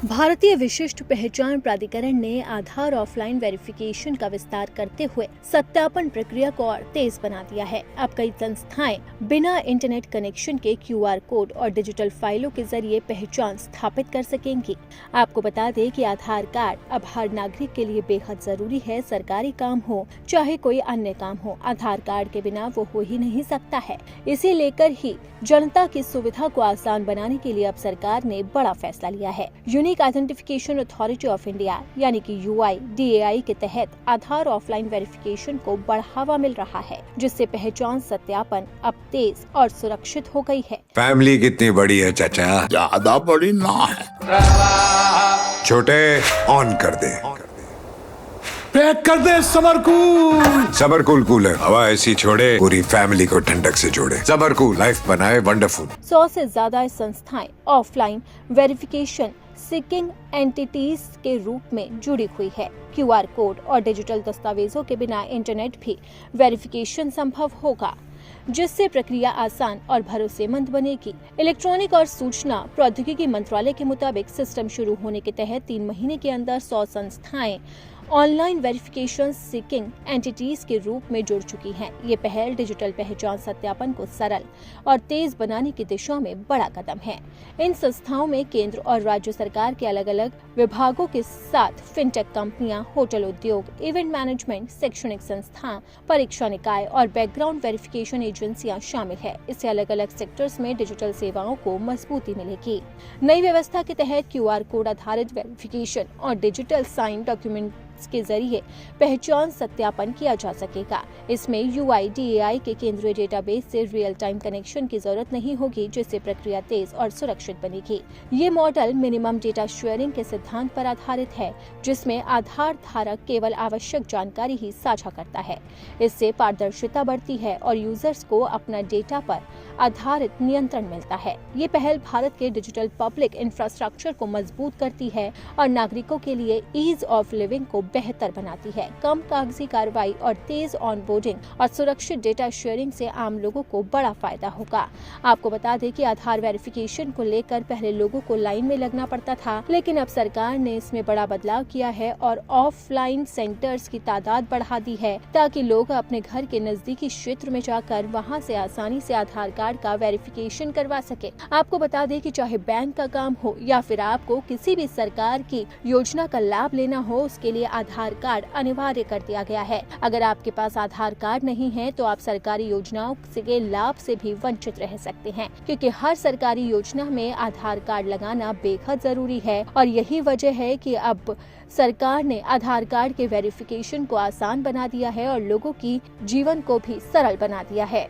भारतीय विशिष्ट पहचान प्राधिकरण ने आधार ऑफलाइन वेरिफिकेशन का विस्तार करते हुए सत्यापन प्रक्रिया को और तेज बना दिया है। अब कई संस्थाएं बिना इंटरनेट कनेक्शन के QR कोड और डिजिटल फाइलों के जरिए पहचान स्थापित कर सकेंगी। आपको बता दें कि आधार कार्ड अब हर नागरिक के लिए बेहद जरूरी है। सरकारी काम हो चाहे कोई अन्य काम हो, आधार कार्ड के बिना वो हो ही नहीं सकता है। इसे लेकर ही जनता की सुविधा को आसान बनाने के लिए अब सरकार ने बड़ा फैसला लिया है। Unique identification authority of India यानी कि UIDAI के तहत आधार ऑफलाइन वेरिफिकेशन को बढ़ावा मिल रहा है, जिससे पहचान सत्यापन अब तेज और सुरक्षित हो गई है। फैमिली कितनी बड़ी है चाचा? ज्यादा बड़ी ना है। छोटे ऑन कर दे। पैक कर दे समरकूल। समरकूल कूलर हवा ऐसी छोड़े, पूरी फैमिली को ठंडक से जोड़े। समरकूल लाइफ बनाए वंडरफुल। 100 से ज्यादा संस्थाएं ऑफलाइन वेरिफिकेशन सीकिंग एंटिटीज के रूप में जुड़ी हुई है। QR कोड और डिजिटल दस्तावेजों के बिना इंटरनेट भी वेरिफिकेशन संभव होगा, जिससे प्रक्रिया आसान और भरोसेमंद बनेगी। इलेक्ट्रॉनिक और सूचना प्रौद्योगिकी मंत्रालय के मुताबिक सिस्टम शुरू होने के तहत 3 महीने के अंदर 100 संस्थाएं ऑनलाइन वेरिफिकेशन सीकिंग एंटिटीज के रूप में जुड़ चुकी हैं। ये पहल डिजिटल पहचान सत्यापन को सरल और तेज बनाने की दिशा में बड़ा कदम है। इन संस्थाओं में केंद्र और राज्य सरकार के अलग अलग विभागों के साथ फिनटेक कंपनियां, होटल उद्योग, इवेंट मैनेजमेंट, शैक्षणिक संस्थान, परीक्षा निकाय और बैकग्राउंड वेरिफिकेशन एजेंसियां शामिल है। इससे अलग अलग सेक्टर्स में डिजिटल सेवाओं को मजबूती मिलेगी। नई व्यवस्था के तहत QR कोड आधारित वेरिफिकेशन और डिजिटल साइन डॉक्यूमेंट के जरिए पहचान सत्यापन किया जा सकेगा। इसमें UIDAI के केंद्रीय डेटाबेस से रियल टाइम कनेक्शन की जरूरत नहीं होगी, जिससे प्रक्रिया तेज और सुरक्षित बनेगी। ये मॉडल मिनिमम डेटा शेयरिंग के सिद्धांत पर आधारित है, जिसमें आधार धारक केवल आवश्यक जानकारी ही साझा करता है। इससे पारदर्शिता बढ़ती है और यूजर्स को अपना डेटा पर आधारित नियंत्रण मिलता है। ये पहल भारत के डिजिटल पब्लिक इंफ्रास्ट्रक्चर को मजबूत करती है और नागरिकों के लिए ईज ऑफ लिविंग को बेहतर बनाती है। कम कागजी कार्रवाई और तेज ऑनबोर्डिंग और सुरक्षित डेटा शेयरिंग से आम लोगों को बड़ा फायदा होगा। आपको बता दें कि आधार वेरिफिकेशन को लेकर पहले लोगों को लाइन में लगना पड़ता था, लेकिन अब सरकार ने इसमें बड़ा बदलाव किया है और ऑफलाइन सेंटर्स की तादाद बढ़ा दी है, ताकि लोग अपने घर के नजदीकी क्षेत्र में जाकर वहां से आसानी से आधार कार्ड का वेरिफिकेशन करवा सके। आपको बता दें कि चाहे बैंक का काम हो या फिर आपको किसी भी सरकार की योजना का लाभ लेना हो, उसके लिए आधार कार्ड अनिवार्य कर दिया गया है। अगर आपके पास आधार कार्ड नहीं है तो आप सरकारी योजनाओं के लाभ से भी वंचित रह सकते हैं, क्योंकि हर सरकारी योजना में आधार कार्ड लगाना बेहद जरूरी है। और यही वजह है कि अब सरकार ने आधार कार्ड के वेरिफिकेशन को आसान बना दिया है और लोगों की जीवन को भी सरल बना दिया है।